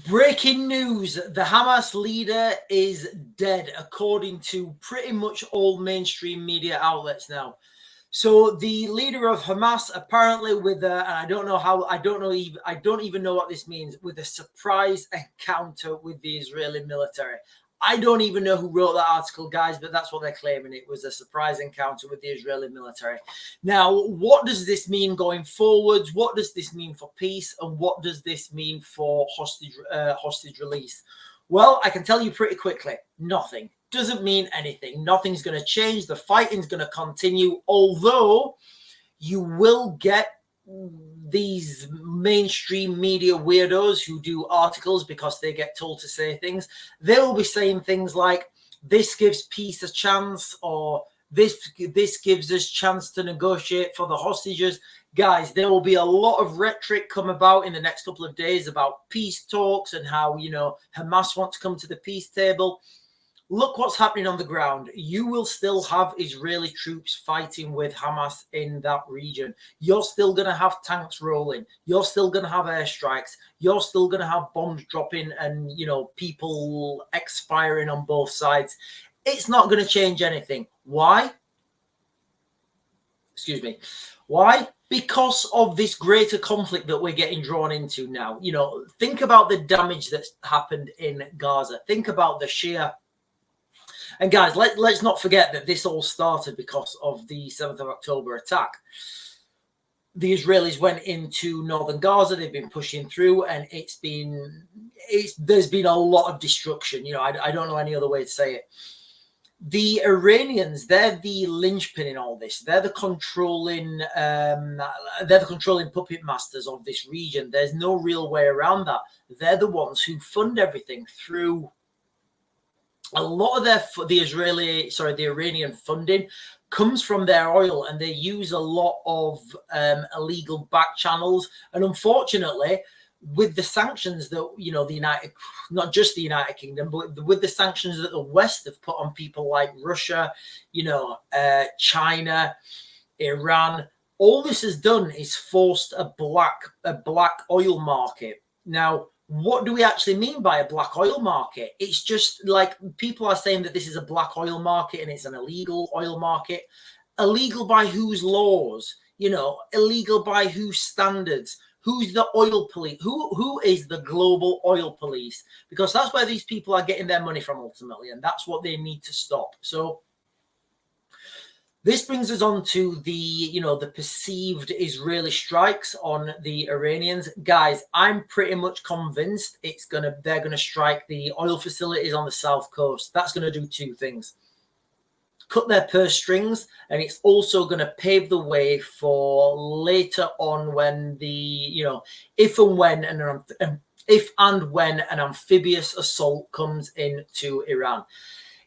Breaking news, the Hamas leader is dead, according to pretty much all mainstream media outlets now. So the leader of Hamas, apparently with and I don't know how, I don't even know what this means, with a surprise encounter with the Israeli military. I don't even know who wrote that article, guys, but that's what they're claiming. It was a surprise encounter with the Israeli military. Now, what does this mean going forwards? What does this mean for peace? And what does this mean for hostage release? Well, I can tell you pretty quickly, nothing. Doesn't mean anything. Nothing's going to change. The fighting's going to continue, although you will get these mainstream media weirdos who do articles because they get told to say things. They will be saying things like, this gives peace a chance, or this gives us chance to negotiate for the hostages. Guys, there will be a lot of rhetoric come about in the next couple of days about peace talks and how, Hamas want to come to the peace table. Look what's happening on the ground. You will still have Israeli troops fighting with Hamas in that region. You're still going to have tanks rolling. You're still going to have airstrikes. You're still going to have bombs dropping and, people expiring on both sides. It's not going to change anything. Why? Excuse me. Why? Because of this greater conflict that we're getting drawn into now. Think about the damage that's happened in Gaza. Think about the sheer... And guys, let's not forget that this all started because of the 7th of October attack. The Israelis went into northern Gaza. They've been pushing through, and there's been a lot of destruction. I don't know any other way to say it. The Iranians, they're the linchpin in all this. They're the controlling puppet masters of this region. There's no real way around that. They're the ones who fund everything through. A lot of the Iranian funding comes from their oil, and they use a lot of illegal back channels. And unfortunately, with the sanctions that, not just the United Kingdom, but with the sanctions that the West have put on people like Russia, China, Iran, all this has done is forced a black oil market. Now, what do we actually mean by a black oil market? It's just like people are saying that this is a black oil market and it's an illegal oil market. Illegal by whose laws? Illegal by whose standards? Who's the oil police? Who is the global oil police? Because that's where these people are getting their money from ultimately, and that's what they need to stop. So this brings us on to the perceived Israeli strikes on the Iranians. Guys, I'm pretty much convinced they're gonna strike the oil facilities on the south coast. That's gonna do two things: cut their purse strings, and it's also going to pave the way for later on when if and when an amphibious assault comes into Iran.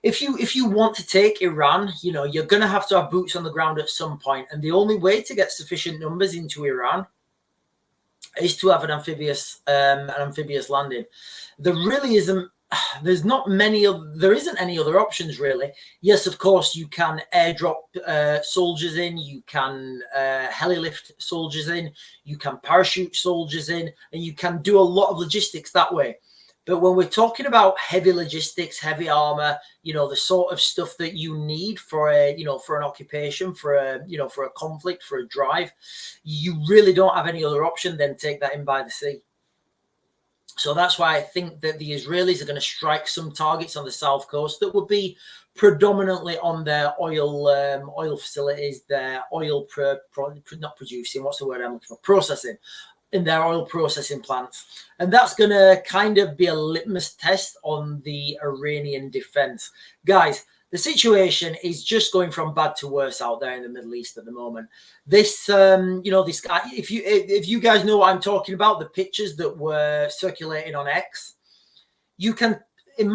If you want to take Iran, you're going to have boots on the ground at some point, and the only way to get sufficient numbers into Iran is to have an amphibious landing. There isn't any other options really. Yes, of course, you can airdrop soldiers in, you can heli-lift soldiers in, you can parachute soldiers in, and you can do a lot of logistics that way. But when we're talking about heavy logistics, heavy armor, the sort of stuff that you need for an occupation, for a conflict, for a drive, you really don't have any other option than take that in by the sea. So that's why I think that the Israelis are going to strike some targets on the south coast that would be predominantly on their oil facilities, their oil not producing, what's the word I'm looking for? Processing, in their oil processing plants. And that's going to kind of be a litmus test on the Iranian defense. Guys, the situation is just going from bad to worse out there in the Middle East at the moment. This guy, if you guys know what I'm talking about, the pictures that were circulating on X, you can, in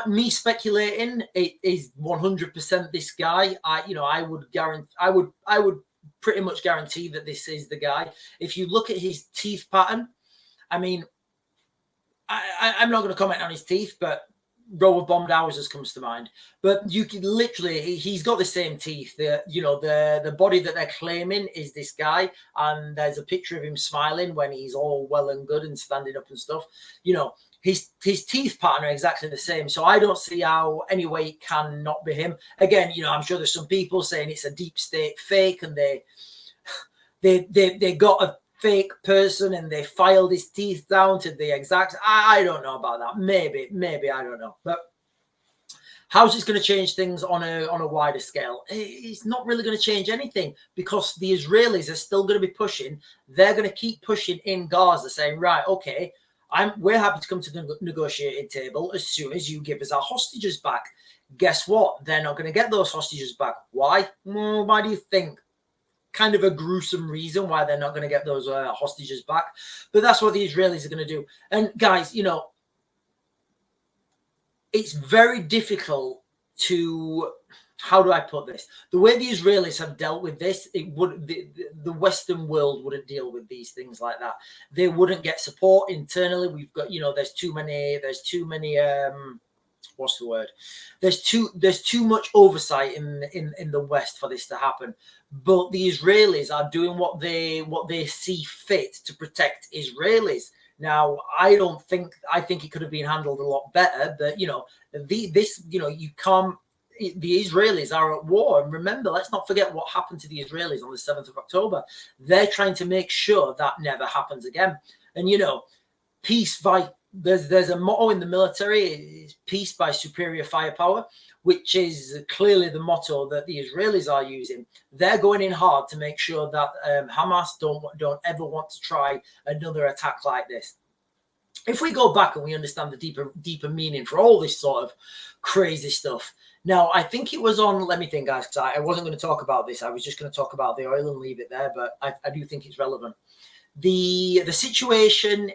me speculating, it is 100% this guy. I would pretty much guarantee that this is the guy. If you look at his teeth pattern, I mean, I'm not going to comment on his teeth, but row of bombed houses comes to mind. But you can literally, he's got the same teeth. The body that they're claiming is this guy, and there's a picture of him smiling when he's all well and good and standing up and stuff. His teeth pattern are exactly the same. So I don't see how any way it can not be him. Again, I'm sure there's some people saying it's a deep state fake, and they got a fake person and they filed his teeth down to the exact. I don't know about that. Maybe I don't know. But how's this going to change things on a wider scale? It's not really going to change anything, because the Israelis are still going to be pushing. They're going to keep pushing in Gaza, saying, right, okay, we're happy to come to the negotiating table as soon as you give us our hostages back. Guess what? They're not going to get those hostages back. Why? Well, why do you think? Kind of a gruesome reason why they're not going to get those hostages back. But that's what the Israelis are going to do. And guys, it's very difficult to, how do I put this? The way the Israelis have dealt with this, the Western world wouldn't deal with these things like that. They wouldn't get support internally. We've got, there's too many, what's the word? There's too much oversight in the West for this to happen. But the Israelis are doing what they see fit to protect Israelis. Now, I think it could have been handled a lot better. But you can't. The Israelis are at war, and remember, let's not forget what happened to the Israelis on the 7th of October. They're trying to make sure that never happens again. And peace by there's a motto in the military: it's peace by superior firepower, which is clearly the motto that the Israelis are using. They're going in hard to make sure that Hamas don't ever want to try another attack like this. If we go back and we understand the deeper meaning for all this sort of crazy stuff. Now, I think it was on, let me think, guys, because I wasn't going to talk about this. I was just going to talk about the oil and leave it there, but I do think it's relevant. The situation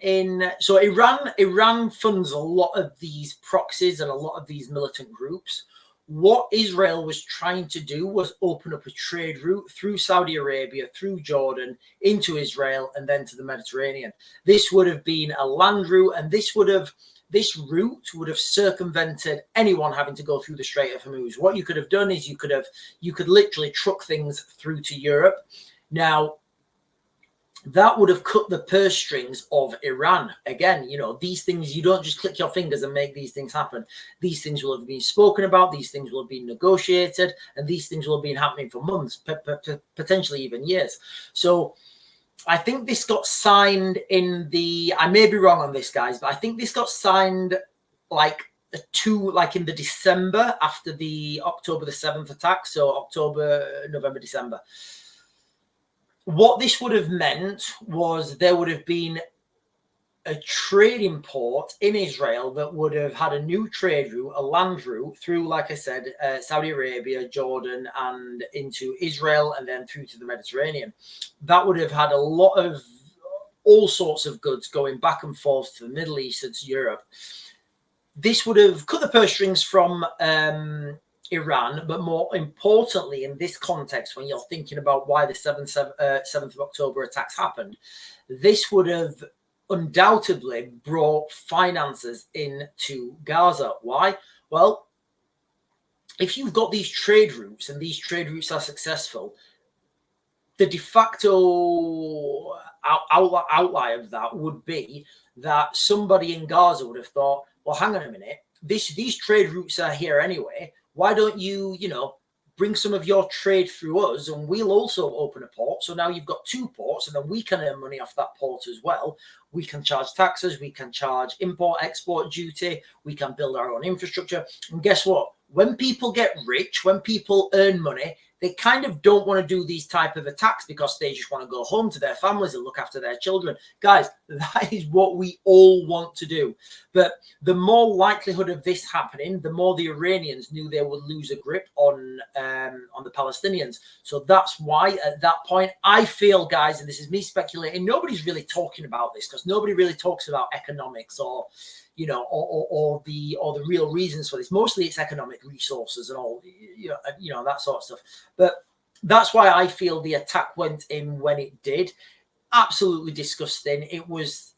so Iran funds a lot of these proxies and a lot of these militant groups. What Israel was trying to do was open up a trade route through Saudi Arabia, through Jordan, into Israel, and then to the Mediterranean. This would have been a land route, and this route would have circumvented anyone having to go through the Strait of Hormuz. What you could have done is you could literally truck things through to Europe. Now, that would have cut the purse strings of Iran. Again, these things, you don't just click your fingers and make these things happen. These things will have been spoken about. These things will have been negotiated. And these things will have been happening for months, potentially even years. So I think this got signed I may be wrong on this, guys, but I think this got signed in the December after the October the 7th attack. So October, November, December. What this would have meant was there would have been a trading port in Israel that would have had a new trade route, a land route through, like I said, Saudi Arabia, Jordan, and into Israel, and then through to the Mediterranean. That would have had a lot of all sorts of goods going back and forth to the Middle East and to Europe. This would have cut the purse strings from Iran, but more importantly, in this context, when you're thinking about why the 7th of October attacks happened, this would have undoubtedly brought finances into Gaza. Why? Well, if you've got these trade routes and these trade routes are successful, the de facto outlier of that would be that somebody in Gaza would have thought, well, hang on a minute, these trade routes are here anyway. Why don't you, bring some of your trade through us, and we'll also open a port. So now you've got two ports, and then we can earn money off that port as well. We can charge taxes, we can charge import-export duty, we can build our own infrastructure. And guess what? When people get rich, when people earn money, they kind of don't want to do these type of attacks because they just want to go home to their families and look after their children. Guys, that is what we all want to do. But the more likelihood of this happening, the more the Iranians knew they would lose a grip on the Palestinians. So that's why at that point, I feel, guys, and this is me speculating, nobody's really talking about this because nobody really talks about economics or the real reasons for this. Mostly it's economic resources and all, that sort of stuff. But that's why I feel the attack went in when it did. absolutely disgusting. It was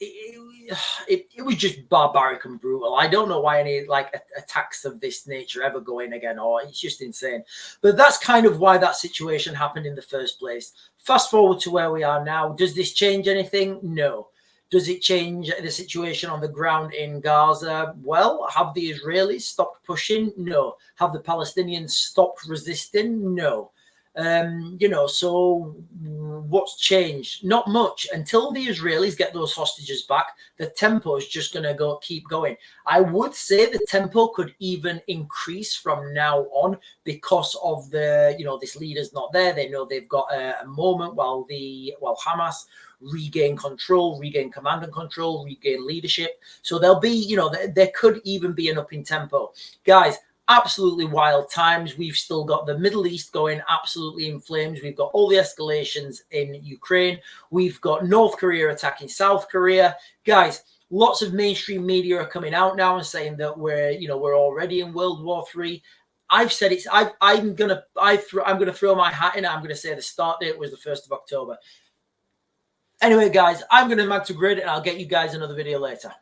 just barbaric and brutal. I don't know why any attacks of this nature ever go in again, or it's just insane. But that's kind of why that situation happened in the first place. Fast forward to where we are now. Does this change anything? No. Does it change the situation on the ground in Gaza? Well, have the Israelis stopped pushing? No. Have the Palestinians stopped resisting? No. So what's changed? Not much. Until the Israelis get those hostages back, the tempo is just going to keep going. I would say the tempo could even increase from now on because of this leader's not there. They know they've got a moment while Hamas regain control, regain command and control, regain leadership. So there'll be, there could even be an up in tempo. Guys, absolutely wild times. We've still got the Middle East going absolutely in flames. We've got all the escalations in Ukraine. We've got North Korea attacking South Korea. Guys, lots of mainstream media are coming out now and saying that we're already in World War III. I've said it's. I'm gonna throw my hat in. I'm gonna say the start date was the 1st of October. Anyway, guys, I'm gonna mag to grid, and I'll get you guys another video later.